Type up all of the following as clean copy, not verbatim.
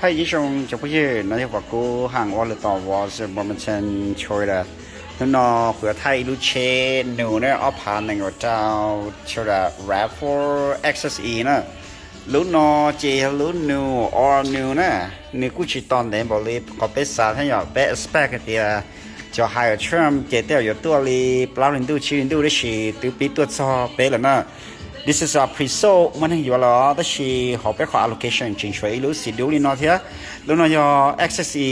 他一种就不是那些话过行我了到我是我们曾去的那和他一路去牛呢เอาผ่าน那个叫叫的 RAV4 XSE 呢路那接路牛 or 牛呢你估计当年บ่เลยก็ไปสาทั้งอย่างไป expect 的就还有车接到有多哩6年度7年度的是都比多少ไป了呢This is a pre-sold มันอยู่แล้วแต่是เขาไปขอ allocation จริงช่วยรู้สิดูนี่เนาะเถอะแล้วเนาะยอ SSE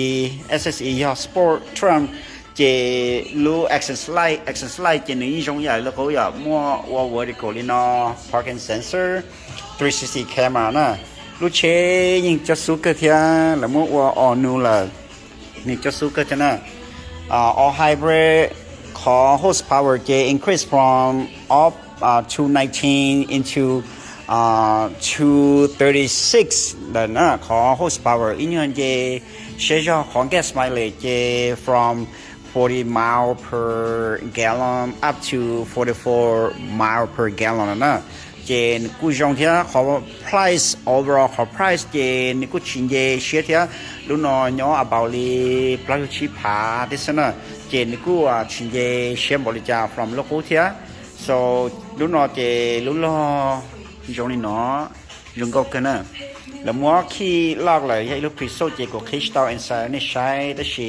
ยอ sport tram เจรู้ access light เจนี่จงใหญ่แล้วก็อย่ามั่วว่าดีกว่าเนาะ parking sensor 360 camera นะรู้เชยิ่งจะสู้กันเถอะแล้วมั่วว่า all new ละนี่จะสู้กันนะall hybrid ขอ horsepower เจ increase from up 219 into 236 then ขอ horsepower อีกอย่างเจเชื่อของ gas mileage from 40 mile per gallon up to 44 mile per gallon นะเจนกูจงเทียขอ price overall ขอ price เจนกูชินเจเชื่อเทียลุนอยอ about ลีปลาชิพาดิสนะเจนกูชินเจเชื่อบริจา from local เทียso ลุนเจลุนจงนี่เนาะยุงก็กันนะแล้วมัวขี้ลากเลยให้ลูกพิโซเจก็ crystal inside นี่ใช้แต่สิ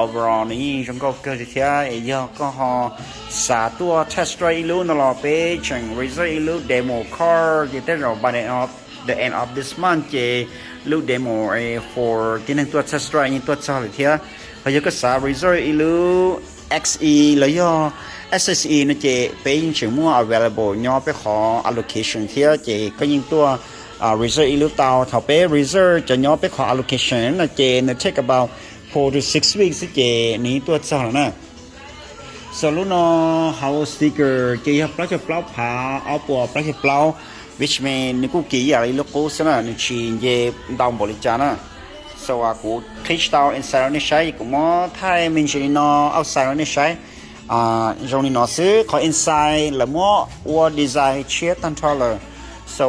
overall นี่จงก็เกิดเทียไอ้ยอก็ฮอสาตัว test drive ลุนรอไปจัง result ลุ demo car จะได้รอ by the end of this month เจลุ demo for ที่นึงตัว test drive นี่ตัวซอเลยเทียพอยก็สา result ลุ XE แล้วยอSSE นะเจไปยิงเฉียงมั่ว available ย่อไปขอ allocation เที่ยเจก็ยิงตัวreserve อีลูกเตาถ้าไป reserve จะย่อไปขอ allocation นะเจนะ take about 4 to 6 weeks เจนี้ตัวซะนะสรุปเนาะ house sticker เจยปลาจะเปล่าผาเอาปัวปลาจะเปล่า which mean นี่กูกี่อะไรลูกกูซะนะนี่ชินเจดาวบริจานะ so กู crystal inside นี่ใช้กูมอไทยมินชินเนาะ outside นี่ใช้ตรงนี้เนาะซื้อขอ inside แล้วมั่วว่า design เชียร์ตันทอล so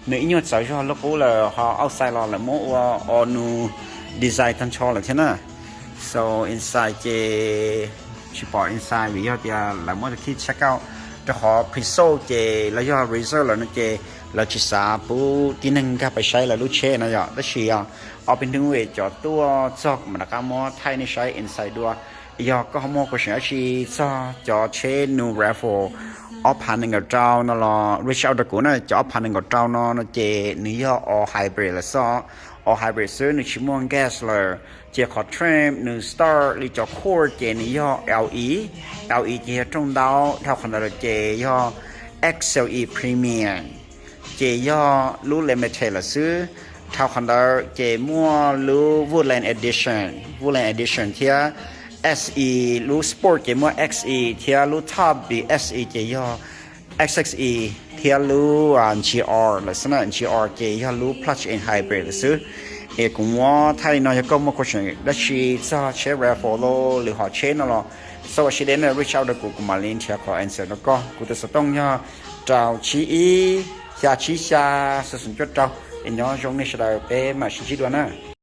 ในอีกอย่างใส่ชอบลูกกูเลยเขา outside แล้วมั่วว่า all new design ตันทอลใช่ไหม so inside เจชิปอ inside วิยอดยาแล้วมั่วจะคิด check out จะขอ pre-sold เจแล้วยอด reserve แล้วนะเจแล้วจิสาปูที่นึงก็ไปใช้แล้วรู้เช่นะยอดแล้วเชียเอาเป็นถึงเวจอดตัวจอกมันก็มั่วไทยนี่ใช้ inside ด้วยยอก็ฮอมอก็เสียชีซอจอเชนูแรฟออพันนึงกับเจ้านั่นล่ะ reach out ตะกูน่ะจอพันนึงกับเจ้าเนาะเจนี่ยอ all hybrid ละซอ all hybrid ซื้อ1ชั่วโมงแก๊สเลยเจขอ trim 1 star หรือจอ core เจนี่ยอ LE เจตรงดาวเท่ากันเลยเจยอ XLE premium เจยอรู้ limited ละซื้อเท่ากันเลยเจมั่วรู้ woodland edition เทียSE รู้ Sport เจมั่ว XE เทียรู้ Top บี SE เจย่อ XXE เทียรู้GR ลักษณะ GR เจย่อรู้ Plug-in Hybrid ซื้อกุมว่าไทยน้อยก็มาคุยกันได้ชีจะเชฟแรฟโลหรือหอเชนนั่นหรอสวัสดีเนี่ย reach out กูมาเล่นเทียขอ answer แล้วก็กูจะต้องย่อเจ้าชีอีชาชีชาสุดสุดเจ้าเอ็นย่อจงในสไลด์เป็นมาชีด้วยนะ